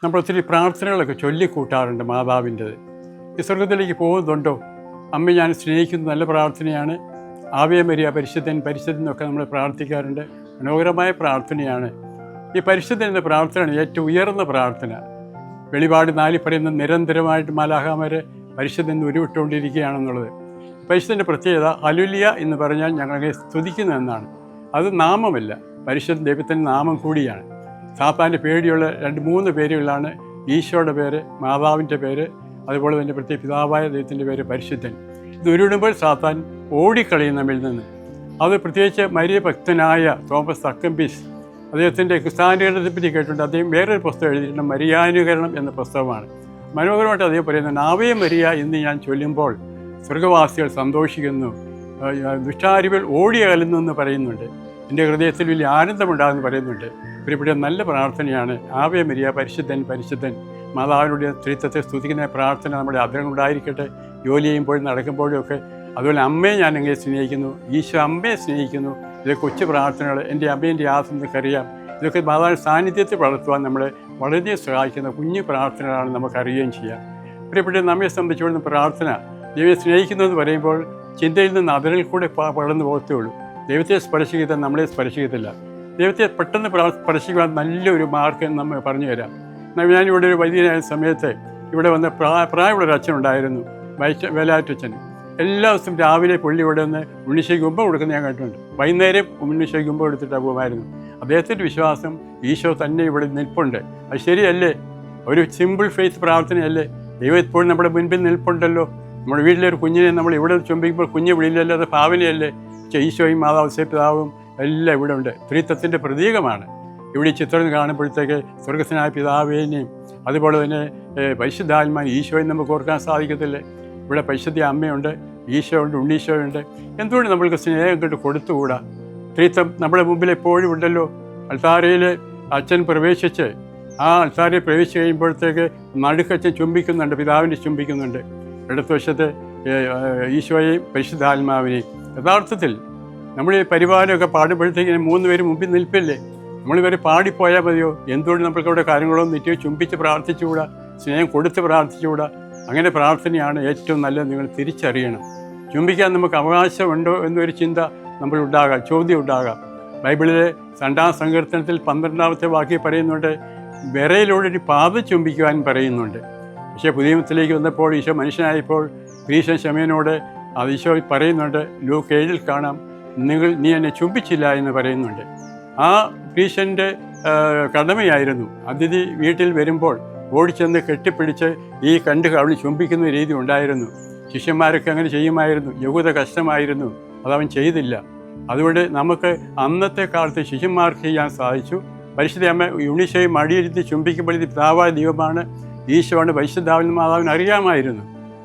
നമ്മൾ ഒത്തിരി പ്രാർത്ഥനകളൊക്കെ ചൊല്ലിക്കൂട്ടാറുണ്ട് മാതാവിൻ്റെത്. ഈ സ്വർഗത്തിലേക്ക് പോകുന്നുണ്ടോ? അമ്മ ഞാൻ സ്നേഹിക്കുന്ന നല്ല പ്രാർത്ഥനയാണ്. ആവേ മരിയ പരിശുദ്ധൻ പരിശുദ്ധൻ എന്നൊക്കെ നമ്മൾ പ്രാർത്ഥിക്കാറുണ്ട്. മനോഹരമായ പ്രാർത്ഥനയാണ്. ഈ പരിശുദ്ധൻ എന്ന പ്രാർത്ഥനയാണ് ഏറ്റവും ഉയർന്ന പ്രാർത്ഥന. വെളിപാട് 4 പറയുന്ന നിരന്തരമായിട്ട് മാലാഖമാരെ പരിശുദ്ധൻ ഉരുവിട്ടുകൊണ്ടിരിക്കുകയാണെന്നുള്ളത്. പരിശുദ്ധൻ്റെ പ്രത്യേകത ഹല്ലേലൂയ എന്ന് പറഞ്ഞാൽ ഞങ്ങളെ സ്തുതിക്കുന്നു എന്നാണ്. അത് നാമമല്ല, പരിശുദ്ധ ദൈവത്തിൻ്റെ നാമം കൂടിയാണ്. സാത്താൻ്റെ പേടിയുള്ള 2-3 പേരുകളാണ്. ഈശോയുടെ പേര്, മാതാവിൻ്റെ പേര്, അതുപോലെ തന്നെ പ്രത്യേക പിതാവായ ദൈവത്തിൻ്റെ പേര് പരിശുദ്ധൻ. ഇത് ഉരുവിടുമ്പോൾ സാത്താൻ ഓടിക്കളയും നമ്മിൽ നിന്ന്. അത് പ്രത്യേകിച്ച് മരിയ ഭക്തനായ തോമസ് അക്കംബീസ് അദ്ദേഹത്തിൻ്റെ ക്രിസ്ത്യാനികളെ പറ്റി കേട്ടിട്ടുണ്ട്. അദ്ദേഹം വേറൊരു പുസ്തകം എഴുതിയിട്ടുണ്ട്, മരിയാനുകരണം എന്ന പുസ്തകമാണ്. മനോഹരമായിട്ട് അദ്ദേഹം പറയുന്നത്, ആവേ മരിയ എന്ന് ഞാൻ ചൊല്ലുമ്പോൾ സ്വർഗവാസികൾ സന്തോഷിക്കുന്നു, ദുഷ്ടാരികൾ ഓടിയകലുന്നു എന്ന് പറയുന്നുണ്ട്. എൻ്റെ ഹൃദയത്തിൽ വലിയ ആനന്ദമുണ്ടാകുമെന്ന് പറയുന്നുണ്ട്. പ്രിയപ്പെട്ട നല്ല പ്രാർത്ഥനയാണ് ആവേ മരിയ പരിശുദ്ധൻ പരിശുദ്ധൻ. മാതാവിനുடைய ത്രിത്വത്തെ സ്തുതിക്കുന്ന പ്രാർത്ഥന നമ്മുടെ അഗ്രഹങ്ങളുണ്ടായിരിക്കട്ടെ, ജോലി ചെയ്യുമ്പോഴും നടക്കുമ്പോഴും ഒക്കെ. അതുപോലെ അമ്മയെ ഞാൻ എങ്ങനെ സ്നേഹിക്കുന്നു, ഈശോ അമ്മയെ സ്നേഹിക്കുന്നു. ഇതൊക്കെ കൊച്ചു പ്രാർത്ഥനകൾ എൻ്റെ അമ്മേൻ്റെ യാതൊന്നും നിങ്ങൾക്കറിയാം. ഇതൊക്കെ മാതാവിൻ്റെ സാന്നിധ്യത്തിൽ വളർത്തുവാൻ നമ്മളെ വളരെ സഹായിക്കുന്ന കുഞ്ഞു പ്രാർത്ഥനകളാണ്, നമുക്കറിയുകയും ചെയ്യാം. പ്രിയപ്പെട്ട നമ്മെ സംബന്ധിച്ചുള്ള പ്രാർത്ഥന, ദൈവത്തെ സ്നേഹിക്കുന്നു എന്ന് പറയുമ്പോൾ ചിന്തയിൽ നിന്ന് അതിരിൽ കൂടെ പകർന്നു പോകത്തേ ഉള്ളൂ. ദൈവത്തെ സ്പർശിക്കത്തില്ല, നമ്മളെ സ്പർശിക്കത്തില്ല. ദൈവത്തെ പെട്ടെന്ന് സ്പർശിക്കുവാൻ നല്ലൊരു മാർഗ്ഗം നമ്മൾ പറഞ്ഞു തരാം. ഞാനിവിടെ ഒരു വൈദികനായ സമയത്ത് ഇവിടെ വന്ന് പ്രായമുള്ളൊരു അച്ഛനുണ്ടായിരുന്നു, വേലാറ്റച്ഛൻ. എല്ലാ ദിവസവും രാവിലെ പുള്ളി ഇവിടെ നിന്ന് ഉണ്ണിശയ്ക്ക് മുമ്പ് കൊടുക്കുന്ന ഞാൻ കേട്ടിട്ടുണ്ട്. വൈകുന്നേരം ഉണ്ണിശയ്ക്ക് മുമ്പ് എടുത്തിട്ട് പോകുമായിരുന്നു. അദ്ദേഹത്തിൻ്റെ വിശ്വാസം ഈശോ തന്നെ ഇവിടെ നിൽപ്പുണ്ട്. അത് ശരിയല്ലേ? ഒരു സിമ്പിൾ ഫെയ്ത്ത് പ്രാർത്ഥനയല്ലേ? ദൈവം എപ്പോഴും നമ്മുടെ മുൻപിൽ നിൽപ്പുണ്ടല്ലോ. നമ്മുടെ വീട്ടിലൊരു കുഞ്ഞിനെ നമ്മൾ ഇവിടെ ചുംബിക്കുമ്പോൾ കുഞ്ഞ് വിളിയില്ലല്ലോ, അത് ഭാവനയല്ലേ? ഈശോയും മാതാവ് പിതാവും എല്ലാം ഇവിടെ ഉണ്ട്. ത്രിത്വത്തിൻ്റെ പ്രതീകമാണ്. ഇവിടെ ഈ ചിത്രം കാണുമ്പോഴത്തേക്ക് സ്വർഗസ്വനായ പിതാവിനെയും അതുപോലെ തന്നെ പരിശുദ്ധാത്മാവിനെ ഈശോയും നമുക്ക് ഓർക്കാൻ സാധിക്കത്തില്ലേ? ഇവിടെ പരിശുദ്ധ അമ്മയുണ്ട്, ഈശോ ഉണ്ട്, ഉണ്ണീശോയുണ്ട്. എന്തുകൊണ്ട് നമ്മൾക്ക് സ്നേഹം കൊണ്ട് കൊടുത്തുകൂടാ? ത്രിത്വം നമ്മുടെ മുമ്പിൽ എപ്പോഴും ഉണ്ടല്ലോ. അൾത്താരയിൽ അച്ഛൻ പ്രവേശിച്ച് ആ അൾത്താരയിൽ പ്രവേശിച്ച് കഴിയുമ്പോഴത്തേക്ക് നടുക്കച്ഛൻ ചുംബിക്കുന്നുണ്ട്, പിതാവിനെ ചുംബിക്കുന്നുണ്ട്. ഇടതുവശത്ത് ഈശോയെയും പരിശുദ്ധാത്മാവിനെയും. യഥാർത്ഥത്തിൽ നമ്മൾ ഈ പരിപാടിയൊക്കെ പാടുമ്പോഴത്തേക്കിന് 3 പേര് മുമ്പിൽ നിൽപ്പില്ലേ? നമ്മളിവരെ പാടിപ്പോയാൽ മതിയോ? എന്തുകൊണ്ട് നമ്മൾക്ക് അവിടെ കാര്യങ്ങളൊന്നും നിത്യം ചുംബിച്ച് പ്രാർത്ഥിച്ചുകൂടാ? സ്നേഹം കൊടുത്ത് പ്രാർത്ഥിച്ചുകൂടാ? അങ്ങനെ പ്രാർത്ഥനയാണ് ഏറ്റവും നല്ലത്. നിങ്ങൾ തിരിച്ചറിയണം. ചുംബിക്കാൻ നമുക്ക് അവകാശമുണ്ടോ എന്നൊരു ചിന്ത നമ്മളുണ്ടാകാം, ചോദ്യം ഉണ്ടാകാം. ബൈബിളിലെ 2-ാം സങ്കീർത്തനത്തിൽ 12-ാമത്തെ വാക്യം പറയുന്നുണ്ട്, വിരയിലൂടെ ഒരു പാദം ചുംബിക്കുവാൻ പറയുന്നുണ്ട്. പക്ഷേ പുതിയ നിയമത്തിലേക്ക് വന്നപ്പോൾ ഈശോ മനുഷ്യനായപ്പോൾ ഗ്രീശൻ ശമയനോട് അത് ഈശോ പറയുന്നുണ്ട്. ലൂക്ക് 7-ൽ കാണാം, നീ എന്നെ ചുംബിച്ചില്ല എന്ന് പറയുന്നുണ്ട്. ആ ഗ്രീശൻ്റെ കടമയായിരുന്നു. അതിഥി വീട്ടിൽ വരുമ്പോൾ ഓടിച്ചെന്ന് കെട്ടിപ്പിടിച്ച് ഈ കവളി ചുംബിക്കുന്ന രീതി ഉണ്ടായിരുന്നു. ശിഷ്യന്മാരൊക്കെ അങ്ങനെ ചെയ്യുമായിരുന്നു. യഹൂദ കഷ്ടമായിരുന്നു, അതവൻ ചെയ്തില്ല. അതുകൊണ്ട് നമുക്ക് അന്നത്തെ കാലത്ത് ശിഷ്യന്മാർക്ക് ചെയ്യാൻ സാധിച്ചു. പരിശുദ്ധ അമ്മ ഉണ്ണീശോയെ മടിയിരുത്തി ചുംബിക്കുമ്പോൾ ഇത് പിതാവായ ദൈവമാണ്, ഈശോയാണ്, പരിശുദ്ധാവിന് മാതാവിന് അറിയാമായിരുന്നു.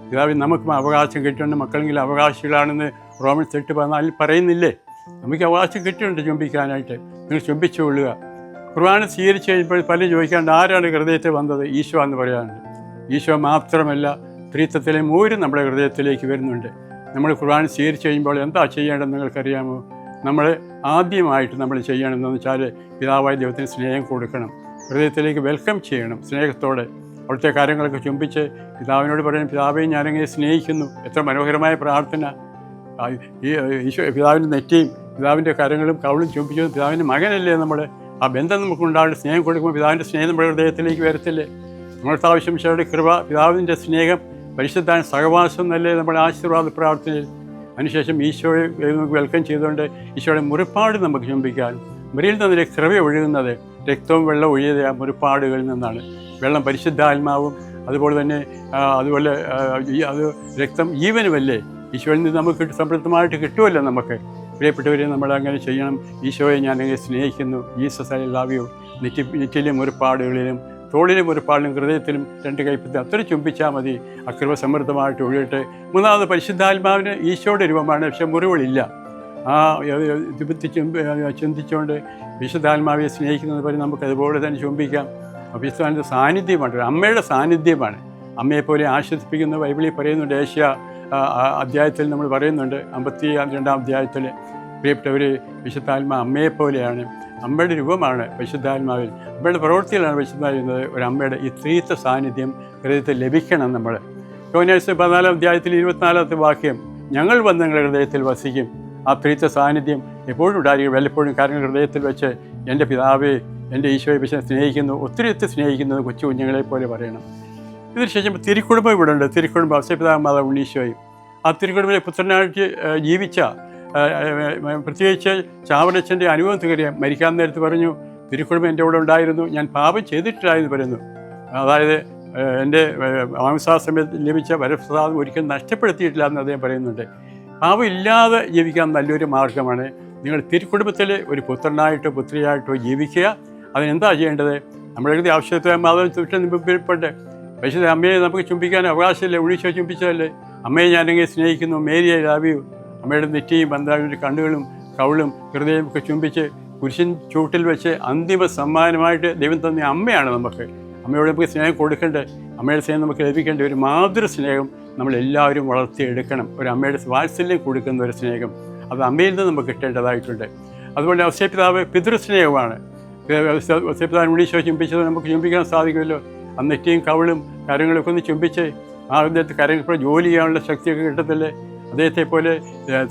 പിതാവിന് നമുക്ക് അവകാശം കിട്ടിയുണ്ട്, മക്കളെങ്കിലും അവകാശികളാണെന്ന് റോമൻസ് 8:14 പറയുന്നില്ലേ? നമുക്ക് അവകാശം കിട്ടിയിട്ടുണ്ട് ചുംബിക്കാനായിട്ട്. നിങ്ങൾ ചുംബിച്ചുകൊള്ളുക. ഖുർആൻ സ്വീകരിച്ച് കഴിയുമ്പോൾ പലരും ചോദിക്കാണ്ട് ആരാണ് ഹൃദയത്തിൽ വന്നത്? ഈശോ എന്ന് പറയാനുണ്ട്. ഈശോ മാത്രമല്ല, ത്രിത്വത്തിലെ 3 നമ്മുടെ ഹൃദയത്തിലേക്ക് വരുന്നുണ്ട്. നമ്മൾ ഖുർആൻ സ്വീകരിച്ച് കഴിയുമ്പോൾ എന്താ ചെയ്യേണ്ടതെന്ന് നിങ്ങൾക്കറിയാമോ? നമ്മൾ ആദ്യമായിട്ട് നമ്മൾ ചെയ്യണമെന്ന് വെച്ചാൽ പിതാവായ ദൈവത്തിന് സ്നേഹം കൊടുക്കണം. ഹൃദയത്തിലേക്ക് വെൽക്കം ചെയ്യണം സ്നേഹത്തോടെ. അവിടുത്തെ കാര്യങ്ങളൊക്കെ ചുംബിച്ച് പിതാവിനോട് പറയണം, പിതാവെ ഞാനെങ്ങനെ സ്നേഹിക്കുന്നു. എത്ര മനോഹരമായ പ്രാർത്ഥന! ഈശോ പിതാവിൻ്റെ നെറ്റിയും പിതാവിൻ്റെ കരങ്ങളും കവളും ചുംബിച്ചു. പിതാവിൻ്റെ മകനല്ലേ നമ്മൾ? ആ ബന്ധം നമുക്കുണ്ടാകും. സ്നേഹം കൊടുക്കുമ്പോൾ പിതാവിൻ്റെ സ്നേഹം നമ്മുടെ ഹൃദയത്തിലേക്ക് വരത്തില്ലേ? നമ്മൾക്ക് ആവശ്യം ഈശോയുടെ കൃപ, പിതാവിൻ്റെ സ്നേഹം, പരിശുദ്ധാൻ സഹവാസം എന്നല്ലേ നമ്മുടെ ആശീർവാദ പ്രാർത്ഥനയിൽ. അതിനുശേഷം ഈശോയെ വെൽക്കം ചെയ്തുകൊണ്ട് ഈശോയുടെ മുറിപ്പാട് നമുക്ക് ചുംബിക്കാൻ. മുറിയിൽ നിന്നതിലെ കൃപ ഒഴുകുന്നത് രക്തവും വെള്ളം ഒഴിയാതെ ആ മുറിപ്പാടുകളിൽ നിന്നാണ്. വെള്ളം പരിശുദ്ധാത്മാവും അതുപോലെ തന്നെ അത് രക്തം ജീവനുമല്ലേ? ഈശോയിൽ നിന്ന് നമുക്ക് സമൃദ്ധമായിട്ട് കിട്ടുമല്ലോ. നമുക്ക് പ്രിയപ്പെട്ടവരെ നമ്മൾ അങ്ങനെ ചെയ്യണം. ഈശോയെ ഞാനങ്ങനെ സ്നേഹിക്കുന്നു, ജീസസ് ഐ ലവ് യു. നെറ്റിലും മുറിപ്പാടുകളിലും തോളിലും മുറിപ്പാടിലും ഹൃദയത്തിലും 2 കൈപ്പത്തി അത്ര ചുംബിച്ചാൽ മതി. അകൃപ സമൃദ്ധമായിട്ട് ഒഴിയട്ടെ. 3ാമത് പരിശുദ്ധാത്മാവിന് ഈശോയുടെ രൂപമാണ്, പക്ഷെ മുറിവുകളില്ല. ആ ചിന്തിച്ചുകൊണ്ട് വിശുദ്ധാത്മാവിനെ സ്നേഹിക്കുന്നത് പോലെ നമുക്ക് അതുപോലെ തന്നെ ചുംബിക്കാം. വിശുദ്ധാത്മാവിൻ്റെ സാന്നിധ്യമാണ്, അമ്മയുടെ സാന്നിധ്യമാണ്. അമ്മയെപ്പോലെ ആശ്വസിപ്പിക്കുന്ന ബൈബിളിൽ പറയുന്നുണ്ട്. ഏഷ്യ അധ്യായത്തിൽ നമ്മൾ പറയുന്നുണ്ട്, 52-ാം അധ്യായത്തിൽ, പ്രിയപ്പെട്ടവർ വിശുദ്ധാത്മാ അമ്മയെപ്പോലെയാണ്. അമ്മയുടെ രൂപമാണ് പരിശുദ്ധാത്മാവിൽ, അമ്മയുടെ പ്രവൃത്തികളാണ് പരിശുദ്ധാത്മാവുന്നത്. ഒരു അമ്മയുടെ ഈ ത്രിത്വ സാന്നിധ്യം ഹൃദയത്തിൽ ലഭിക്കണം. നമ്മൾ യോഹന്നാൻ 14 അധ്യായത്തിൽ 24 വാക്യം, ഞങ്ങൾ വന്ന് നിങ്ങളുടെ ഹൃദയത്തിൽ വസിക്കും. ആ ത്രിത്വ സാന്നിധ്യം എപ്പോഴും ഉണ്ടായിരിക്കും. വല്ലപ്പോഴും കാര്യങ്ങൾ ഹൃദയത്തിൽ വെച്ച് എൻ്റെ പിതാവേ, എൻ്റെ ഈശോയെ പക്ഷേ സ്നേഹിക്കുന്നു, ഒത്തിരി സ്നേഹിക്കുന്നത് കൊച്ചു കുഞ്ഞുങ്ങളെ പോലെ പറയണം. ഇതിനുശേഷം തിരുക്കുടുംബം ഇവിടെ ഉണ്ട്. തിരുക്കുടുംബം ഔസേപിതാവ് മാതാവ് ഉണ്ണീശോയും ആ തിരുക്കുടുംബത്തിലെ പുത്രനായിട്ട് ജീവിച്ച പ്രത്യേകിച്ച് ചാവറച്ചൻ്റെ അനുഭവം തീരെ മരിക്കാൻ നേരത്ത് പറഞ്ഞു, തിരുക്കുടുംബം എൻ്റെ കൂടെ ഉണ്ടായിരുന്നു, ഞാൻ പാപം ചെയ്തിട്ടില്ല എന്ന് പറയുന്നു. അതായത് എൻ്റെ മാംസാസമയത്ത് ലഭിച്ച വരപ്രസാദം ഒരിക്കലും നഷ്ടപ്പെടുത്തിയിട്ടില്ല എന്ന് അദ്ദേഹം പറയുന്നുണ്ട്. പാപം ഇല്ലാതെ ജീവിക്കാൻ നല്ലൊരു മാർഗ്ഗമാണ് നിങ്ങൾ തിരുക്കുടുംബത്തിലെ ഒരു പുത്രനായിട്ടോ പുത്രിയായിട്ടോ ജീവിക്കുക. അതിനെന്താ ചെയ്യേണ്ടത്? നമ്മുടെ എഴുതി ആവശ്യത്തെ മാതാവ് മുമ്പിൽപ്പെട്ട് പക്ഷേ അമ്മയെ നമുക്ക് ചുംബിക്കാൻ അവകാശമില്ല, ഉണ്ണീശോ ചുംബിച്ചതല്ലേ. അമ്മയെ ഞാനെങ്ങനെ സ്നേഹിക്കുന്നു, മേരിയെ ലവ് യു. അമ്മയുടെ നെറ്റിയും ബന്ധാവിൻ്റെ കണ്ണുകളും കവിളും ഹൃദയം ഒക്കെ ചുംബിച്ച് കുരിശിൻ ചൂട്ടിൽ വെച്ച് അന്തിമ സമ്മാനമായിട്ട് ദൈവം തന്ന അമ്മയാണ് നമുക്ക്. അമ്മയോട് നമുക്ക് സ്നേഹം കൊടുക്കേണ്ടത്, അമ്മയുടെ സ്നേഹം നമുക്ക് ലഭിക്കേണ്ട ഒരു മാതൃ സ്നേഹം നമ്മളെല്ലാവരും വളർത്തിയെടുക്കണം. ഒരു അമ്മയുടെ വാത്സല്യം കൊടുക്കുന്ന ഒരു സ്നേഹം അത് അമ്മയിൽ നിന്ന് നമുക്ക് കിട്ടേണ്ടതായിട്ടുണ്ട്. അതുപോലെ ഔസേപിതാവ് പിതൃസ്നേഹമാണ്. ഔസേപിതാവ് ഉണ്ണീശോ ചുംബിച്ചത് നമുക്ക് ചുംബിക്കാൻ സാധിക്കുമല്ലോ. ആ നെറ്റിയും കവിളും കരങ്ങളൊക്കെ ഒന്ന് ചുംബിച്ച് ആ അദ്ദേഹത്തെ കരങ്ങൾ ജോലി ചെയ്യാനുള്ള ശക്തിയൊക്കെ കിട്ടത്തില്ലേ. അദ്ദേഹത്തെ പോലെ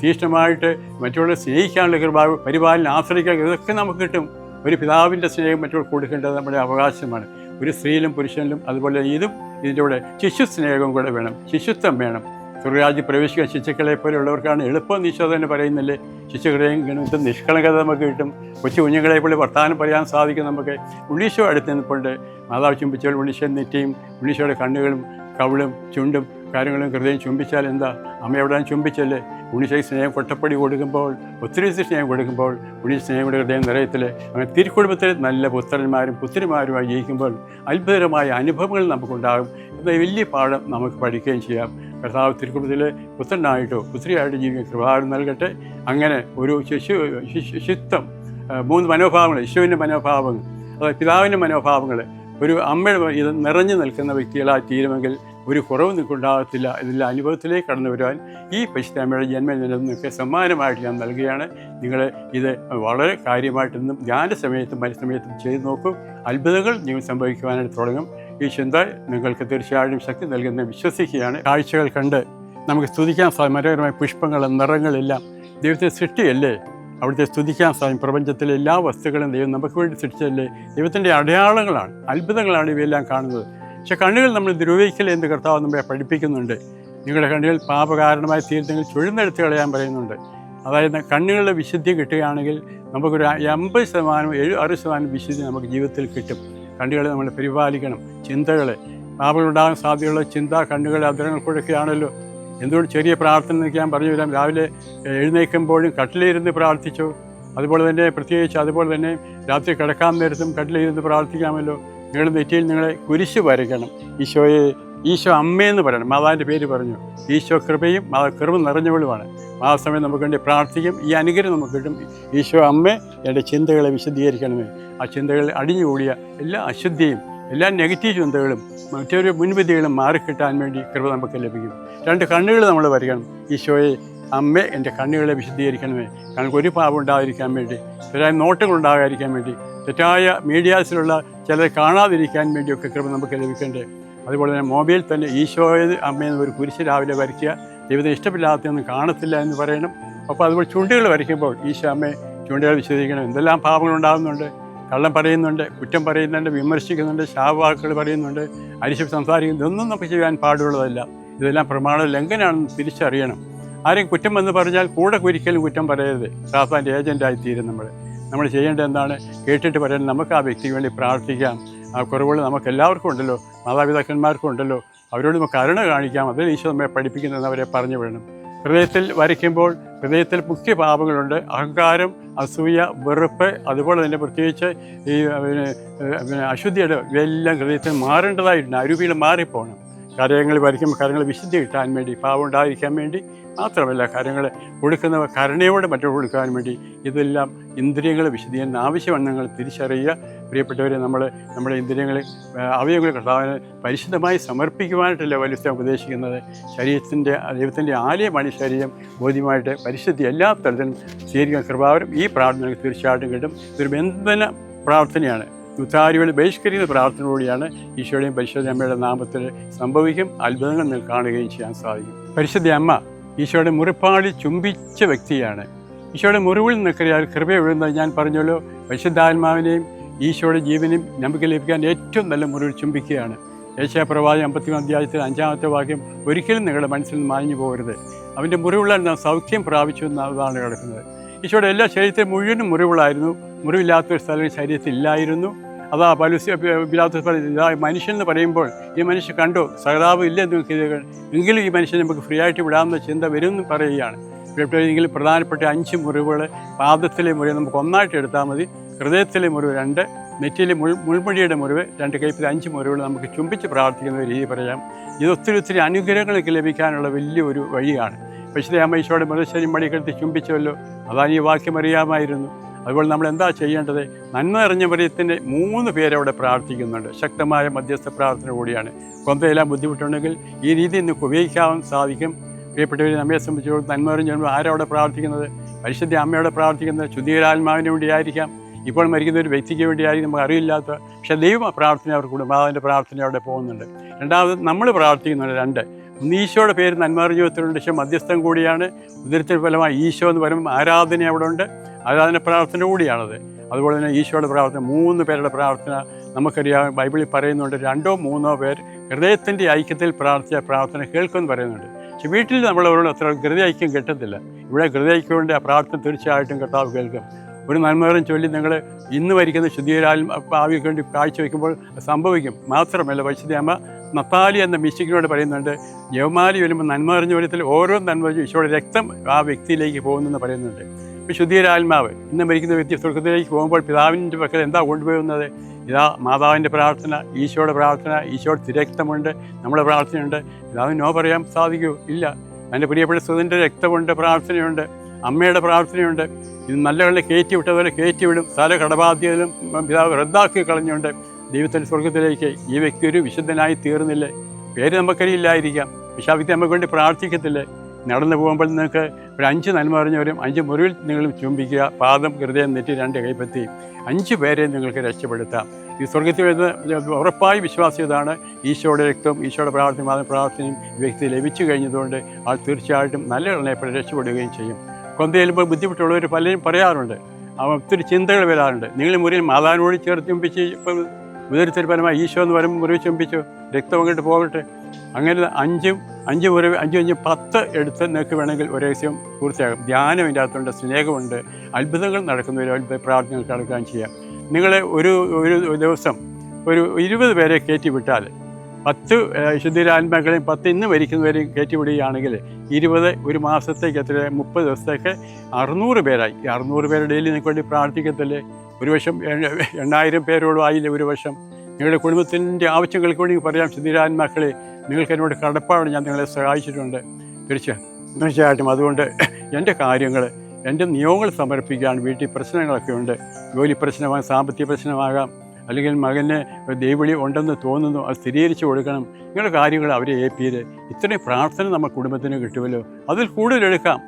തീഷ്ണമായിട്ട് മറ്റുള്ളവരെ സ്നേഹിക്കാനുള്ള കൃപാവ്, പരിപാലനം ആശ്രയിക്കാൻ, ഇതൊക്കെ നമുക്ക് കിട്ടും. ഒരു പിതാവിൻ്റെ സ്നേഹം മറ്റുള്ളവർ കൊടുക്കേണ്ടത് നമ്മുടെ അവകാശമാണ്. ഒരു സ്ത്രീയിലും പുരുഷനിലും അതുപോലെ ഇതിൻ്റെ കൂടെ ശിശു സ്നേഹവും കൂടെ വേണം, ശിശുത്വം വേണം. സ്വർഗ്ഗരാജ്യം പ്രവേശിക്കാൻ ശിശുക്കളെ പോലെയുള്ളവർക്കാണ് എളുപ്പം. ഈശോ തന്നെ പറയുന്നില്ലേ, ശിശുക്കളെയും ഗണിതം നിഷ്കളങ്കത നമുക്ക് കിട്ടും. കൊച്ചു കുഞ്ഞുങ്ങളെ പോലെ വർത്താനം പറയാൻ സാധിക്കും നമുക്ക്. ഉണ്ണീശോ അടുത്ത് നിൽപ്പുണ്ട്. മാതാവ് ചുംബിച്ചാൽ ഉണ്ണീശോ നെറ്റിയും ഉണ്ണീശോയുടെ കണ്ണുകളും കവിളും ചുണ്ടും കാര്യങ്ങളും ഹൃദയം ചുംബിച്ചാൽ എന്താ, അമ്മയോടെ ചുംബിച്ചല്ലേ. ഉണ്ണീശോയ്ക്ക് സ്നേഹം കൊട്ടപ്പടി കൊടുക്കുമ്പോൾ, ഒത്തിരി സ്നേഹം കൊടുക്കുമ്പോൾ ഉണ്ണീശോ സ്നേഹയുടെ ഹൃദയം നിറയത്തില്ലേ. അങ്ങനെ തിരുക്കുടുംബത്തിൽ നല്ല പുത്രന്മാരും പുത്രിമാരുമായി ജീവിക്കുമ്പോൾ അത്ഭുതകരമായ അനുഭവങ്ങൾ നമുക്കുണ്ടാകും. ഇത് വലിയ പാഠം നമുക്ക് പഠിക്കുകയും ചെയ്യാം. കർത്താവ് തിരുക്കുടുംബത്തിലെ പുത്രനായിട്ടോ പുത്രിയായിട്ടോ ജീവിക്കാൻ കൃപാവരം നൽകട്ടെ. അങ്ങനെ ഒരു ശിശുത്വം, 3 മനോഭാവങ്ങൾ, യേശുവിൻ്റെ മനോഭാവങ്ങൾ, അതായത് പിതാവിൻ്റെ മനോഭാവങ്ങൾ, ഒരു അമ്മയുടെ ഇത് നിറഞ്ഞു നിൽക്കുന്ന വ്യക്തികളായി തീരുമെങ്കിൽ ഒരു കുറവ് നിൽക്കുണ്ടാകത്തില്ല. ഇതിൻ്റെ അനുഭവത്തിലേക്ക് കടന്നു വരുവാൻ ഈ പരിശുദ്ധ അമ്മയുടെ ജന്മദിനമൊക്കെ സമ്മാനമായിട്ട് ഞാൻ നൽകുകയാണ്. നിങ്ങൾ ഇത് വളരെ കാര്യമായിട്ടൊന്നും ധ്യാന സമയത്തും പരിസമയത്തും ചെയ്തു നോക്കും. അത്ഭുതങ്ങൾ നിങ്ങൾ സംഭവിക്കുവാനായിട്ട് തുടങ്ങും. ഈ ചിന്ത നിങ്ങൾക്ക് തീർച്ചയായും ശക്തി നൽകുന്ന വിശ്വസിക്കുകയാണ്. കാഴ്ചകൾ കണ്ട് നമുക്ക് സ്തുതിക്കാൻ സാധിക്കും. മനോഹരമായ പുഷ്പങ്ങളും നിറങ്ങളെല്ലാം ദൈവത്തെ സൃഷ്ടിയല്ലേ, അവിടുത്തെ സ്തുതിക്കാൻ സാധിക്കും. പ്രപഞ്ചത്തിലെ എല്ലാ വസ്തുക്കളും ദൈവം നമുക്ക് വേണ്ടി സൃഷ്ടിച്ചല്ലേ. ദൈവത്തിൻ്റെ അടയാളങ്ങളാണ്, അത്ഭുതങ്ങളാണ് ഇവയെല്ലാം കാണുന്നത്. പക്ഷെ കണ്ണുകൾ നമ്മൾ ദ്രവീക്കല് എന്ന് കർത്താവ് നമ്മെ പഠിപ്പിക്കുന്നുണ്ട്. നിങ്ങളുടെ കണ്ണുകൾ പാപകാരണമായി തീരുന്നെങ്കിൽ ചുഴുന്നെടുത്ത് കളയാൻ പറയുന്നുണ്ട്. അതായത് കണ്ണുകളുടെ വിശുദ്ധി കിട്ടുകയാണെങ്കിൽ നമുക്കൊരു 80%, 60% വിശുദ്ധി നമുക്ക് ജീവിതത്തിൽ കിട്ടും. കണ്ണുകളെ നമ്മൾ പരിപാലിക്കണം. ചിന്തകളെ, പാപങ്ങളുണ്ടാകാൻ സാധ്യതയുള്ള ചിന്ത കണ്ണുകളെ അധരങ്ങൾക്കൊടുക്കുകയാണല്ലോ. എന്തുകൊണ്ട് ചെറിയ പ്രാർത്ഥന ഞാൻ പറഞ്ഞു തരാം. രാവിലെ എഴുന്നേൽക്കുമ്പോഴും കട്ടിലിരുന്ന് പ്രാർത്ഥിച്ചു. അതുപോലെ തന്നെ പ്രത്യേകിച്ച് അതുപോലെ തന്നെ രാത്രി കിടക്കാൻ നേരത്തും കട്ടിലിരുന്ന് പ്രാർത്ഥിക്കാമല്ലോ. നിങ്ങളുടെ നെറ്റിയിൽ നിങ്ങളെ കുരിശ് വരയ്ക്കണം. ഈശോ അമ്മയെന്ന് പറയണം. മാതാവിൻ്റെ പേര് പറഞ്ഞു. ഈശോ കൃപയും മാതാവ് കൃപ നിറഞ്ഞവളുമാണ്. ആ സമയം നമുക്ക് വേണ്ടി പ്രാർത്ഥിക്കും. ഈ അനുഗ്രഹം നമുക്ക് കിട്ടും. ഈശോ അമ്മേ, എൻ്റെ ചിന്തകളെ വിശദീകരിക്കണമേ. ആ ചിന്തകളിൽ അടിഞ്ഞുകൂടിയ എല്ലാ അശുദ്ധിയും എല്ലാ നെഗറ്റീവ് ചിന്തകളും മറ്റൊരു മുൻവിധികളും മാറിക്കിട്ടാൻ വേണ്ടി കൃപ നമുക്ക് ലഭിക്കും. 2 കണ്ണുകൾ നമ്മൾ വരയ്ക്കണം. ഈശോയെ അമ്മേ, എൻ്റെ കണ്ണുകളെ വിശദീകരിക്കണമേ. കാരണം ഒരു പാപം ഉണ്ടാകാതിരിക്കാൻ വേണ്ടി, തെറ്റായ നോട്ടങ്ങൾ ഉണ്ടാകാതിരിക്കാൻ വേണ്ടി, തെറ്റായ മീഡിയാസിലുള്ള ചിലരെ കാണാതിരിക്കാൻ വേണ്ടിയൊക്കെ കൃപ നമുക്ക് ലഭിക്കേണ്ടത്. അതുപോലെ തന്നെ മൊബൈൽ തന്നെ ഈശോയെ അമ്മയെന്ന് ഒരു കുരിശ് രാവിലെ വരയ്ക്കുക. ദൈവത്തെ ഇഷ്ടമില്ലാത്തൊന്നും കാണത്തില്ല എന്ന് പറയണം. അപ്പോൾ അതുപോലെ ചുണ്ടുകൾ വരയ്ക്കുമ്പോൾ ഈശോ അമ്മയെ ചുണ്ടുകൾ വിശദീകരിക്കണം. എന്തെല്ലാം പാപങ്ങൾ ഉണ്ടാകുന്നുണ്ട്. കള്ളം പറയുന്നുണ്ട്, കുറ്റം പറയുന്നുണ്ട്, വിമർശിക്കുന്നുണ്ട്, ശാപവാക്കുകൾ പറയുന്നുണ്ട്, അരിശം സംസാരിക്കുന്നു. ഇതൊന്നും നമുക്ക് ചെയ്യാൻ പാടുള്ളതല്ല. ഇതെല്ലാം പ്രമാണ ലംഘനമാണെന്ന് തിരിച്ചറിയണം. ആരെയും കുറ്റം എന്ന് പറഞ്ഞാൽ കൂടെ ഒരിക്കലും കുറ്റം പറയരുത്. സാത്താൻ്റെ ഏജൻ്റായി തീരും നമ്മൾ ചെയ്യേണ്ടത് എന്താണ്? കേട്ടിട്ട് പറയാൻ നമുക്ക് ആ വ്യക്തിക്ക് വേണ്ടി പ്രാർത്ഥിക്കാം. ആ കുറവുകൾ നമുക്ക് എല്ലാവർക്കും ഉണ്ടല്ലോ, മാതാപിതാക്കന്മാർക്കും ഉണ്ടല്ലോ. അവരോട് നമുക്ക് കരുണ കാണിക്കാം. അതിൽ ഈശോ നമ്മെ പഠിപ്പിക്കുന്നതെന്ന് അവരെ പറഞ്ഞു വിടണം. ഹൃദയത്തിൽ വരയ്ക്കുമ്പോൾ ഹൃദയത്തിൽ മുഖ്യ പാപങ്ങളുണ്ട്. അഹങ്കാരം, അസൂയ, വെറുപ്പ്, അതുപോലെ തന്നെ പ്രത്യേകിച്ച് ഈ അശുദ്ധിയുടെ ഇവയെല്ലാം ഹൃദയത്തിൽ മാറേണ്ടതായിട്ടുണ്ട്. അരൂപിയിൽ മാറിപ്പോകണം. കരങ്ങൾ വരയ്ക്കുമ്പോൾ കരങ്ങൾ വിശുദ്ധി കിട്ടാൻ വേണ്ടി, പാവം ഉണ്ടായിരിക്കാൻ വേണ്ടി മാത്രമല്ല, കരങ്ങൾ കൊടുക്കുന്നവ കരുണയോടെ മറ്റുള്ള കൊടുക്കാൻ വേണ്ടി. ഇതെല്ലാം ഇന്ദ്രിയങ്ങൾ വിശുദ്ധീകരണം ആവശ്യമാണ്. നിങ്ങൾ തിരിച്ചറിയുക പ്രിയപ്പെട്ടവരെ. നമ്മുടെ ഇന്ദ്രിയങ്ങൾ അവയവങ്ങൾ കർത്താവിന് പരിശുദ്ധമായി സമർപ്പിക്കുവാനായിട്ടല്ല വലിയ ഉപദേശിക്കുന്നത്. ദൈവത്തിൻ്റെ ആലയമാണ് ശരീരം. ബോധ്യമായിട്ട് പരിശുദ്ധി എല്ലാ തരത്തിലും സ്വീകരിക്കാൻ കൃപാവരം ഈ പ്രാർത്ഥന തീർച്ചയായിട്ടും കിട്ടും. ഇതൊരു ബന്ധന പ്രാർത്ഥനയാണ്. ഉത്താരികൾ ബഹിഷ്കരിക്കുന്ന പ്രാർത്ഥനയോടെയാണ് ഈശോയുടെയും പരിശുദ്ധ അമ്മയുടെ നാമത്തിൽ സംഭവിക്കും. അത്ഭുതങ്ങൾ നിങ്ങൾ കാണുകയും ചെയ്യാൻ സാധിക്കും. പരിശുദ്ധ അമ്മ ഈശോയുടെ മുറിപ്പാടിൽ ചുംബിച്ച വ്യക്തിയാണ്. ഈശോയുടെ മുറിവിൽ നിൽക്കിയാൽ കൃപയൊഴുകുന്നത് ഞാൻ പറഞ്ഞല്ലോ. പരിശുദ്ധാത്മാവിനെയും ഈശോയുടെ ജീവനെയും നമുക്ക് ലഭിക്കാൻ ഏറ്റവും നല്ല മുറിവിൽ ചുംബിക്കുകയാണ്. യേശയ്യാപ്രവാചകം 50 അധ്യായത്തിൽ 5-ാമത്തെ വാക്യം, ഒരിക്കലും നിങ്ങളുടെ മനസ്സിൽ നിന്ന് മാഞ്ഞു പോകരുത്. അവൻ്റെ മുറിവുള്ളാൽ നാം സൗഖ്യം പ്രാപിച്ചു എന്നതാണ് കിടക്കുന്നത്. ഈശോയുടെ എല്ലാ ശരീരത്തിൽ മുഴുവനും മുറിവുകളായിരുന്നു. മുറിവില്ലാത്തൊരു സ്ഥലം ശരീരത്തിൽ ഇല്ലായിരുന്നു. അതാ പിലാത്തോസ് പറയുന്നത്, മനുഷ്യൻ എന്ന് പറയുമ്പോൾ ഈ മനുഷ്യൻ കണ്ടോ സഹതാപം ഇല്ല നിങ്ങൾക്ക് എങ്കിലും ഈ മനുഷ്യൻ നമുക്ക് ഫ്രീ ആയിട്ട് വിടാമെന്ന ചിന്ത വരുമെന്ന് പറയുകയാണ്. എങ്കിലും പ്രധാനപ്പെട്ട 5 മുറിവുകൾ, പാദത്തിലെ മുറിവ് നമുക്ക് ഒന്നായിട്ട് എടുത്താൽ മതി, ഹൃദയത്തിലെ മുറിവ് 2, നെറ്റിയിലെ മുൾമുടിയുടെ മുറിവ് 2, കൈപ്പിലെ 5 മുറിവുകൾ നമുക്ക് ചുംബിച്ച് പ്രാർത്ഥിക്കുന്ന ഒരു രീതി പറയാം. ഇത് ഒത്തിരി അനുഗ്രഹങ്ങളൊക്കെ ലഭിക്കാനുള്ള വലിയൊരു വഴിയാണ്. പരിശുദ്ധ അമ്മ ഈശോയുടെ മൃതശരീരം മടിക്കെടുത്ത് ചുംബിച്ചുവല്ലോ. അതാണ് ഈ വാക്യം അറിയാമായിരുന്നു. അതുപോലെ നമ്മൾ എന്താ ചെയ്യേണ്ടത്? നന്മ നിറഞ്ഞ മറിയത്തിൻ്റെ 3 പേരവിടെ പ്രാർത്ഥിക്കുന്നുണ്ട്. ശക്തമായ മധ്യസ്ഥ പ്രാർത്ഥന കൂടിയാണ്. കൊന്തയെല്ലാം ബുദ്ധിമുട്ടുണ്ടെങ്കിൽ ഈ രീതി നിങ്ങൾക്ക് ഉപയോഗിക്കാൻ സാധിക്കും. പ്രിയപ്പെട്ടവർ, നമ്മെ സംബന്ധിച്ചോളം നന്മ നിറഞ്ഞ ആരവിടെ പ്രാർത്ഥിക്കുന്നത്? പരിശുദ്ധ അമ്മയോടെ പ്രാർത്ഥിക്കുന്നത് ശുദ്ധീകരാത്മാവിന് വേണ്ടിയായിരിക്കാം. ഇപ്പോൾ മരിക്കുന്ന ഒരു വ്യക്തിക്ക് വേണ്ടിയായിരിക്കും, നമുക്ക് അറിയില്ലാത്ത. പക്ഷേ ദൈവം പ്രാർത്ഥന അവർക്ക് കുടുംബാവിൻ്റെ പ്രാർത്ഥന അവിടെ പോകുന്നുണ്ട്. രണ്ടാമത് നമ്മൾ പ്രാർത്ഥിക്കുന്നുണ്ട് 2. ഈശോയുടെ പേര് നന്മ ജീവിതത്തിലുണ്ട്. പക്ഷേ മധ്യസ്ഥം കൂടിയാണ്. ഉദരത്തിൽ ഫലമായി ഈശോ എന്ന് പറയുമ്പോൾ ആരാധന അവിടെ ഉണ്ട്. ആരാധന പ്രാർത്ഥന കൂടിയാണത്. അതുപോലെ തന്നെ ഈശോയുടെ പ്രാർത്ഥന 3 പേരുടെ പ്രാർത്ഥന നമുക്കറിയാം. ബൈബിളിൽ പറയുന്നുണ്ട് 2-3 പേർ ഹൃദയത്തിൻ്റെ ഐക്യത്തിൽ പ്രാർത്ഥിച്ച പ്രാർത്ഥന കേൾക്കുമെന്ന് പറയുന്നുണ്ട്. പക്ഷെ വീട്ടിൽ നമ്മളവരോട് അത്ര ഹൃദയ ഐക്യം കിട്ടത്തില്ല. ഇവിടെ ഹൃദയ ഐക്യമുണ്ട്. ആ പ്രാർത്ഥന തീർച്ചയായിട്ടും കർത്താവ് കേൾക്കും. ഒരു നന്മകരം ചൊല്ലി നിങ്ങൾ ഇന്ന് വരിക്കുന്ന ഭാവിക്ക് വേണ്ടി കാഴ്ചവെക്കുമ്പോൾ സംഭവിക്കും. മാത്രമല്ല, പരിശുദ്ധ അമ്മ നത്താലി എന്ന മിസ്റ്റിക്കിനോട് പറയുന്നുണ്ട്, ജവമാലി വരുമ്പോൾ നന്മ അറിഞ്ഞ വരത്തിൽ ഓരോ നന്മ ഈശോയുടെ രക്തം ആ വ്യക്തിയിലേക്ക് പോകുന്നെന്ന് പറയുന്നുണ്ട്. ഇപ്പോൾ ശുദ്ധീകരാത്മാവ് ഇന്ന് മരിക്കുന്ന വ്യക്തി സ്വർഗത്തിലേക്ക് പോകുമ്പോൾ പിതാവിൻ്റെ പക്കൽ എന്താ കൊണ്ടുപോകുന്നത്? ഇതാ മാതാവിൻ്റെ പ്രാർത്ഥന, ഈശോയുടെ പ്രാർത്ഥന, ഈശോയുടെ തിരക്തമുണ്ട്, നമ്മുടെ പ്രാർത്ഥനയുണ്ട്. പിതാവിന് നോ പറയാൻ സാധിക്കൂ? ഇല്ല. എൻ്റെ പ്രിയപ്പെട്ട സുതൻ്റെ രക്തമുണ്ട്, പ്രാർത്ഥനയുണ്ട്, അമ്മയുടെ പ്രാർത്ഥനയുണ്ട്. ഇത് നല്ലകളെ കയറ്റി വിട്ടതുപോലെ കയറ്റിവിടും. സകല കടബാധ്യതയിലും പിതാവ് റദ്ദാക്കി കളഞ്ഞുകൊണ്ട് ദൈവത്തിൻ്റെ സ്വർഗത്തിലേക്ക് ഈ വ്യക്തി ഒരു വിശുദ്ധനായി തീർന്നില്ലേ? പേര് നമുക്കറിയില്ലായിരിക്കാം, പക്ഷേ ആ വ്യക്തി നമുക്ക് വേണ്ടി പ്രാർത്ഥിക്കത്തില്ലേ? നടന്നു പോകുമ്പോൾ നിങ്ങൾക്ക് ഒരു 5 നന്മ അറിഞ്ഞവരും 5 മുറിവിൽ നിങ്ങൾ ചുംബിക്കുക. പാദം, ഹൃദയം, നെറ്റി, 2 കൈപ്പത്തി 5 പേരെ നിങ്ങൾക്ക് രക്ഷപ്പെടുത്താം. ഈ സ്വർഗത്തിൽ വരുന്ന ഉറപ്പായ വിശ്വാസം ഇതാണ്. ഈശോയുടെ രക്തവും ഈശോയുടെ പ്രാർത്ഥനയും ഈ വ്യക്തി ലഭിച്ചു കഴിഞ്ഞതുകൊണ്ട് ആൾ തീർച്ചയായിട്ടും നല്ല എണ്ണയെപ്പോഴും രക്ഷപ്പെടുകയും ചെയ്യും. കൊന്തയെല്ലുമ്പോൾ ബുദ്ധിമുട്ടുള്ളവർ പലരും പറയാറുണ്ട്, ഒത്തിരി ചിന്തകൾ വരാറുണ്ട്. നിങ്ങൾ മുറിയിൽ മാതാവിനോട് ചേർത്ത് ചുംബിച്ച് ഇപ്പോൾ ഉദരത്തിൽ പരമായി ഈശോ എന്ന് പറയുമ്പോൾ മുറിവ് ചുംബിച്ചു, രക്തം അങ്ങോട്ട് പോകട്ടെ. അങ്ങനെ 5 മുറിവ് 5 10 എടുത്ത് നിങ്ങൾക്ക് വേണമെങ്കിൽ ഒരു രഹസ്യം പൂർത്തിയാകും. ധ്യാനം ഇതിൻ്റെ അകത്തുണ്ട്, സ്നേഹമുണ്ട്, അത്ഭുതങ്ങൾ നടക്കുന്ന ഒരു അത്ഭുത പ്രാർത്ഥനകൾ നടക്കുകയും ചെയ്യാം. നിങ്ങൾ ഒരു ദിവസം ഒരു 20 പേരെ കയറ്റി വിട്ടാൽ 10 ശുദ്ധീരാത്മാക്കളെയും 10 ഇന്ന് മരിക്കുന്നവരെയും കയറ്റിവിടുകയാണെങ്കിൽ 20 ഒരു മാസത്തേക്ക് എത്ര 30 ദിവസത്തേക്ക് 600 പേരായി. ഈ 600 പേര് ഡെയിലി നിങ്ങൾക്ക് വേണ്ടി പ്രാർത്ഥിക്കത്തില്ലേ? ഒരു വർഷം 8000 പേരോടും ആയില്ലേ ഒരു വർഷം? നിങ്ങളുടെ കുടുംബത്തിൻ്റെ ആവശ്യങ്ങൾക്ക് വേണ്ടി പറയാം, ശുദ്ധീരാത്മാക്കളെ നിങ്ങൾക്ക് എന്നോട് കടപ്പാട്, ഞാൻ നിങ്ങളെ സഹായിച്ചിട്ടുണ്ട്. തീർച്ചയായിട്ടും അതുകൊണ്ട് എൻ്റെ കാര്യങ്ങൾ, എൻ്റെ നിയോഗങ്ങൾ സമർപ്പിക്കുകയാണ്. വീട്ടിൽ പ്രശ്നങ്ങളൊക്കെ ഉണ്ട്, ജോലി പ്രശ്നമാകാം, സാമ്പത്തിക പ്രശ്നമാകാം, അല്ലെങ്കിൽ മകന് ദൈവവിളി ഉണ്ടെന്ന് തോന്നുന്നു, അത് സ്ഥിരീകരിച്ച് കൊടുക്കണം. നിങ്ങളുടെ കാര്യങ്ങൾ അവരെ ഏൽപ്പിയത്. ഇത്രയും പ്രാർത്ഥന നമ്മുടെ കുടുംബത്തിന് കിട്ടുമല്ലോ. അതിൽ കൂടുതൽ എടുക്കാം.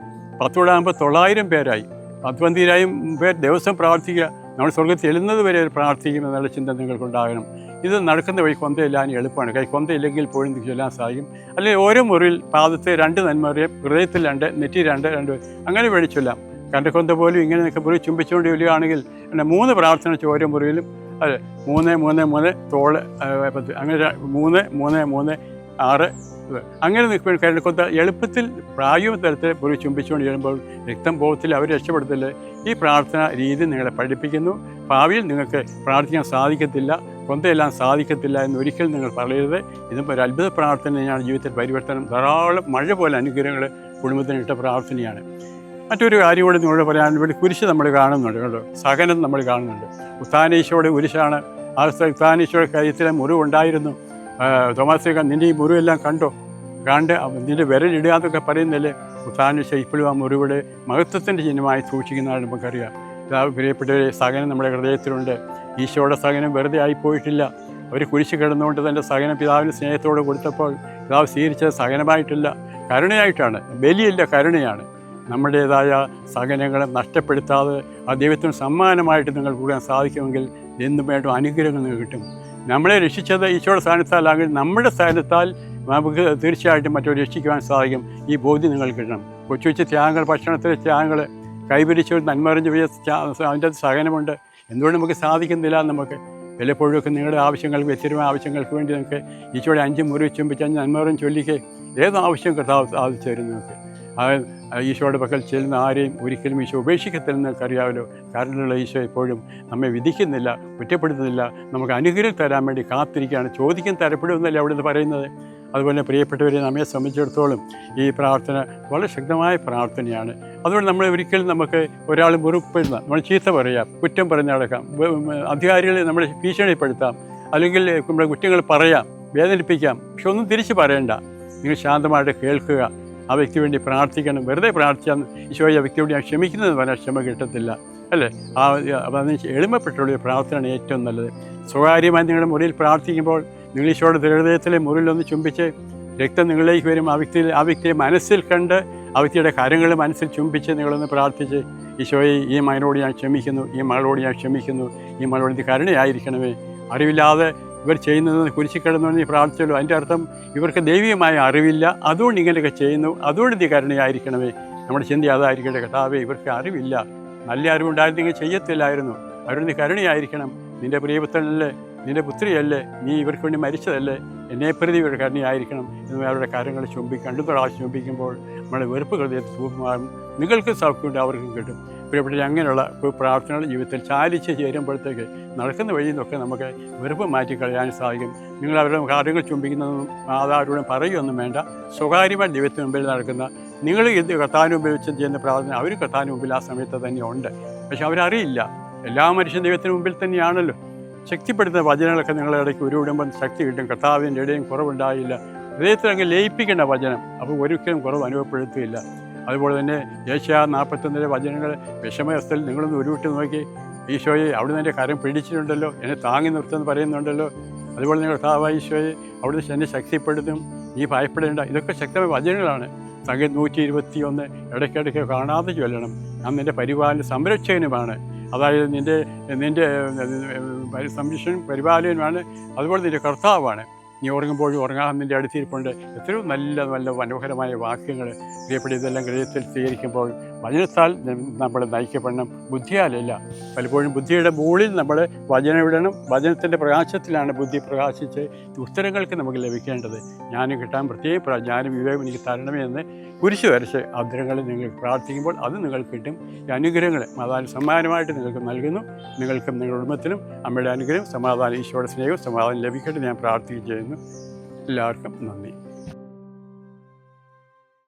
10 ആകുമ്പോൾ 900 പേരായി. 10,000 പേർ ദിവസം പ്രാർത്ഥിക്കുക. നമ്മൾ സ്വർഗത്തിൽ എഴുന്നത് വരെ പ്രാർത്ഥിക്കും എന്നുള്ള ചിന്ത നിങ്ങൾക്കുണ്ടാകണം. ഇത് നടക്കുന്ന വഴി കൊന്തയില്ലാൻ എളുപ്പമാണ്. കൊന്തയില്ലെങ്കിൽ പോലും ചൊല്ലാൻ സാധിക്കും. അല്ലെങ്കിൽ ഓരോ മുറിയിൽ പാദത്തെ 2 നന്മറിയും, ഹൃദയത്തിൽ 2, നെറ്റി 2 അങ്ങനെ മേടിച്ചൊല്ലാം. കണ്ടക്കൊന്ത പോലും ഇങ്ങനെ നിൽക്കുക മുറി ചുംബിച്ചുകൊണ്ട് ചൊല്ലുകയാണെങ്കിൽ 3 പ്രാർത്ഥന ഓരോ മുറിയിലും. അതെ, 3, 3, 3 തോള് 10, അങ്ങനെ 3, 3, 3, 6 അങ്ങനെ നിൽക്കുമ്പോൾ കണ്ടക്കൊന്ത എളുപ്പത്തിൽ പ്രായോഗിക തലത്തിൽ മുറി ചുംബിച്ചുകൊണ്ട് ചെല്ലുമ്പോൾ രക്തം പോകത്തില്ല, അവർ രക്ഷപ്പെടുത്തില്ല. ഈ പ്രാർത്ഥന രീതി നിങ്ങളെ പഠിപ്പിക്കുന്നു. ഭാവിയിൽ നിങ്ങൾക്ക് പ്രാർത്ഥിക്കാൻ സാധിക്കത്തില്ല, കൊന്തയെല്ലാം സാധിക്കത്തില്ല എന്നൊരിക്കലും നിങ്ങൾ പറയരുത്. ഇതും ഒരു അത്ഭുത പ്രാർത്ഥന തന്നെയാണ്. ജീവിതത്തിൽ പരിവർത്തനം, ധാരാളം മഴ പോലെ അനുഗ്രഹങ്ങൾ കുടുംബത്തിനിട്ട പ്രാർത്ഥനയാണ്. മറ്റൊരു കാര്യം കൂടി നിങ്ങളോട് പറയാൻ വേണ്ടി, കുരിശ് നമ്മൾ കാണുന്നുണ്ട് കേട്ടോ, സഹനം നമ്മൾ കാണുന്നുണ്ട്. ഉത്ഥാനീശോയുടെ കുരിശാണ്. ആ ഉത്ഥാനീശോയുടെ കാര്യത്തിലെ മുറിവുണ്ടായിരുന്നു. തോമാസ് നിൻ്റെ ഈ മുറിവെല്ലാം കണ്ടോ, കണ്ട് നിൻ്റെ വിരലിടുക എന്നൊക്കെ പറയുന്നില്ലേ. ഉത്താന ഇപ്പോഴും ആ മുറിവിടെ മഹത്വത്തിൻ്റെ ചിഹ്നമായി സൂക്ഷിക്കുന്നതാണ് നമുക്കറിയാം. പ്രിയപ്പെട്ടവരെ, സഹനം നമ്മുടെ ഹൃദയത്തിലുണ്ട്. ഈശോയുടെ സഹനം വെറുതെ ആയിപ്പോയിട്ടില്ല. അവർ കുരിശ് കിടന്നുകൊണ്ട് തൻ്റെ സഹനം പിതാവിന് സ്നേഹത്തോട് കൊടുത്തപ്പോൾ പിതാവ് സ്വീകരിച്ചത് സഹനമായിട്ടില്ല, കരുണയായിട്ടാണ്. ബലിയില്ല, കരുണയാണ്. നമ്മുടേതായ സഹനങ്ങളെ നഷ്ടപ്പെടുത്താതെ ആ ദൈവത്തിന് സമ്മാനമായിട്ട് നിങ്ങൾ കൂടാൻ സാധിക്കുമെങ്കിൽ എന്തും വേണ്ട അനുഗ്രഹങ്ങൾ നിങ്ങൾക്ക് കിട്ടും. നമ്മളെ രക്ഷിച്ചത് ഈശോയുടെ സ്ഥാനത്താലാണെങ്കിൽ നമ്മുടെ സ്ഥാനത്താൽ നമുക്ക് തീർച്ചയായിട്ടും മറ്റൊരു രക്ഷിക്കുവാൻ സാധിക്കും. ഈ ബോധ്യം നിങ്ങൾക്ക് കിട്ടണം. കൊച്ചു കൊച്ചു ത്യാഗങ്ങൾ, ഭക്ഷണത്തിലെ ത്യാഗങ്ങൾ, കൈപിരിച്ച് നന്മറിഞ്ഞ് പോയ അതിൻ്റെ സഹനമുണ്ട്. എന്തുകൊണ്ട് നമുക്ക് സാധിക്കുന്നില്ല? നമുക്ക് വല്ലപ്പോഴൊക്കെ നിങ്ങളുടെ ആവശ്യങ്ങൾക്ക്, വ്യക്തിപരമായ ആവശ്യങ്ങൾക്ക് വേണ്ടി നിങ്ങൾക്ക് ഈശോയുടെ 5 മുറി ചുംബിച്ച് 5 നന്മറും ചൊല്ലിക്കേ ഏത് ആവശ്യം കർത്താവ് സാധിച്ചു തരും. നിങ്ങൾക്ക് ഈശോയുടെ പക്കൽ ചെല്ലുന്ന ആരെയും ഒരിക്കലും ഈശോ ഉപേക്ഷിക്കത്തില്ലെന്ന് നിങ്ങൾക്കറിയാമല്ലോ. കാരണമുള്ള ഈശോ എപ്പോഴും നമ്മെ വിധിക്കുന്നില്ല, കുറ്റപ്പെടുത്തുന്നില്ല, നമുക്ക് അനുഗ്രഹം തരാൻ വേണ്ടി കാത്തിരിക്കുകയാണ്. ചോദിക്കാൻ തരപ്പെടുമെന്നല്ലേ അവിടെ നിന്ന് പറയുന്നത്. അതുപോലെ പ്രിയപ്പെട്ടവരെ, നമ്മെ സംബന്ധിച്ചിടത്തോളം ഈ പ്രാർത്ഥന വളരെ ശക്തമായ പ്രാർത്ഥനയാണ്. അതുകൊണ്ട് നമ്മൾ ഒരിക്കലും നമുക്ക് ഒരാൾ മുറിപ്പെടുന്ന, നമ്മൾ ചീത്ത പറയാം, കുറ്റം പറഞ്ഞ് നടക്കാം, അധികാരികളെ നമ്മളെ ഭീഷണിപ്പെടുത്താം, അല്ലെങ്കിൽ നമ്മുടെ കുറ്റങ്ങൾ പറയാം, വേദനിപ്പിക്കാം. പക്ഷെ ഒന്നും തിരിച്ച് പറയണ്ട. നിങ്ങൾ ശാന്തമായിട്ട് കേൾക്കുക, ആ വ്യക്തി വേണ്ടി പ്രാർത്ഥിക്കണം. വെറുതെ പ്രാർത്ഥിച്ചാൽ ഈശോയെ ആ വ്യക്തിയോട് ഞാൻ ക്ഷമിക്കുന്നതെന്ന് പറഞ്ഞാൽ ക്ഷമ കിട്ടത്തില്ല, അല്ലേ? അതിന് എളിമപ്പെട്ടുള്ള പ്രാർത്ഥനയാണ് ഏറ്റവും നല്ലത്. സ്വകാര്യമായി നിങ്ങളുടെ മുറിയിൽ പ്രാർത്ഥിക്കുമ്പോൾ നിങ്ങൾ ഈശോയുടെ ഹൃദയത്തിലെ മുറിയിലൊന്ന് ചുംബിച്ച് രക്തം നിങ്ങളിലേക്ക് വരും. ആ വ്യക്തിയെ മനസ്സിൽ കണ്ട് ആ വ്യക്തിയുടെ കാര്യങ്ങൾ മനസ്സിൽ ചുംബിച്ച് നിങ്ങളൊന്ന് പ്രാർത്ഥിച്ച്, ഈശോയെ ഈ മകനോട് ഞാൻ ക്ഷമിക്കുന്നു, ഈ മകളോട് ഞാൻ ക്ഷമിക്കുന്നു, ഈ മകളോട് ഇത് കരുണയായിരിക്കണമേ. അറിവില്ലാതെ ഇവർ ചെയ്യുന്നത് കുരിശിൽ കിടന്നു നീ പ്രാർത്ഥിച്ചല്ലോ. അതിൻ്റെ അർത്ഥം ഇവർക്ക് ദൈവികമായ അറിവില്ല, അതുകൊണ്ട് ഇങ്ങനെയൊക്കെ ചെയ്യുന്നു, അതുകൊണ്ട് നീ കരുണയായിരിക്കണമേ. നമ്മുടെ ചിന്ത അതായിരിക്കട്ടെ. കർത്താവേ, ഇവർക്ക് അറിവില്ല, നല്ല അറിവുണ്ടായിരുന്നെങ്കിൽ ചെയ്യത്തില്ലായിരുന്നു, അവരോട് നീ കരുണയായിരിക്കണം. നിൻ്റെ പ്രിയപുത്രനല്ലേ, നിൻ്റെ പുത്രിയല്ലേ, നീ ഇവർക്ക് വേണ്ടി മരിച്ചതല്ലേ, എന്നെ പ്രതി ഇവരുടെ കരുണയായിരിക്കണം എന്ന് അവരുടെ കാര്യങ്ങൾ ചുംബിക്കും. 2 പ്രാവശ്യം ചുംബിക്കുമ്പോൾ നമ്മുടെ വെറുപ്പ് ഹൃദയത്തിൽ പൂർണ്ണമാകും. നിങ്ങൾക്ക് സൗഖ്യമുണ്ട്, അവർക്കും കിട്ടും. പ്രിയപ്പെട്ട അങ്ങനെയുള്ള പ്രാർത്ഥനകൾ ജീവിതത്തിൽ ചാലിച്ച് ചേരുമ്പോഴത്തേക്ക് നടക്കുന്ന വഴിയിൽ നിന്നൊക്കെ നമുക്ക് വെറുപ്പ് മാറ്റിക്കളയാൻ സാധിക്കും. നിങ്ങൾ അവരുടെ കാര്യങ്ങൾ ചുംബിക്കുന്നതൊന്നും ആധാരോടും പറയുകയൊന്നും വേണ്ട. സ്വകാര്യമായി ദൈവത്തിന് മുമ്പിൽ നടക്കുന്ന നിങ്ങൾ കർത്താവിന് മുമ്പിൽ വെച്ച് ചെയ്യുന്ന പ്രാർത്ഥന അവർ കർത്താവിന് മുമ്പിൽ ആ സമയത്ത് തന്നെ ഉണ്ട്. പക്ഷെ അവരറിയില്ല. എല്ലാ മനുഷ്യൻ ദൈവത്തിന് മുമ്പിൽ തന്നെയാണല്ലോ. ശക്തിപ്പെടുത്തുന്ന വചനങ്ങളൊക്കെ നിങ്ങളുടെ ഇടയ്ക്ക് ഉരുവിടുമ്പോൾ ശക്തി കിട്ടും. കർത്താവിൻ്റെ ഇടയും കുറവുണ്ടായില്ല. ഹൃദയത്തിൽ അങ്ങ് ലയിപ്പിക്കേണ്ട വചനം, അപ്പോൾ ഒരിക്കലും കുറവ് അനുഭവപ്പെടുത്തുകയില്ല. അതുപോലെ തന്നെ യേശയ്യാ 41 വചനങ്ങൾ വിഷമയസ്ഥയിൽ നിങ്ങളൊന്ന് ഉരുവിട്ട് നോക്കി. ഈശോയെ, അവിടുന്ന് എൻ്റെ കരം പിടിച്ചിട്ടുണ്ടല്ലോ, എന്നെ താങ്ങി നിർത്തുമെന്ന് പറയുന്നുണ്ടല്ലോ. അതുപോലെ നിങ്ങൾ കർത്താവായ ഈശോയെ, അവിടുന്ന് എന്നെ ശക്തിപ്പെടുത്തും, നീ ഭയപ്പെടേണ്ട. ഇതൊക്കെ ശക്തമായ വചനങ്ങളാണ്. സംഗീതം 121 ഇടയ്ക്കിടയ്ക്ക് കാണാതെ ചൊല്ലണം. ഞാൻ നിൻ്റെ പരിപാലന സംരക്ഷകനുമാണ്. അതായത് നിൻ്റെ സംരക്ഷണം പരിപാലനമാണ്. അതുപോലെ നിൻ്റെ കർത്താവാണ്. നീ ഉറങ്ങുമ്പോഴും ഉറങ്ങാൻ നിൻ്റെ അടുത്തിരിപ്പുണ്ട്. എത്രയോ നല്ല നല്ല മനോഹരമായ വാക്യങ്ങൾ. പ്രിയപ്പെട്ട ഇതെല്ലാം ഹൃദയത്തിൽ സ്വീകരിക്കുമ്പോൾ വചനത്താൽ നമ്മൾ നയിക്കപ്പെടണം, ബുദ്ധിയാലല്ല. പലപ്പോഴും ബുദ്ധിയുടെ മുകളിൽ നമ്മൾ വചനം ഇടണം. വചനത്തിൻ്റെ പ്രകാശത്തിലാണ് ബുദ്ധി പ്രകാശിച്ച് ഉത്തരങ്ങൾക്ക് നമുക്ക് ലഭിക്കേണ്ടത്. ജ്ഞാനം കിട്ടാൻ പ്രത്യേക ജ്ഞാനം വിവേകം എനിക്ക് തരണമേ എന്ന് കുരിശ് വരച്ച് അന്തരങ്ങളിൽ നിങ്ങൾ പ്രാർത്ഥിക്കുമ്പോൾ അത് നിങ്ങൾക്ക് കിട്ടും. ഈ അനുഗ്രഹങ്ങൾ മാതാവിന് സമ്മാനമായിട്ട് നിങ്ങൾക്ക് നൽകുന്നു. നിങ്ങൾക്കും നിങ്ങളുടെ കുടുംബത്തിനും അമ്മയുടെ അനുഗ്രഹം, സമാധാനം, ഈശോയുടെ സ്നേഹവും സമാധാനം ലഭിക്കട്ടെ ഞാൻ പ്രാർത്ഥിക്കുകയും ചെയ്യുന്നു. എല്ലാവർക്കും നന്ദി.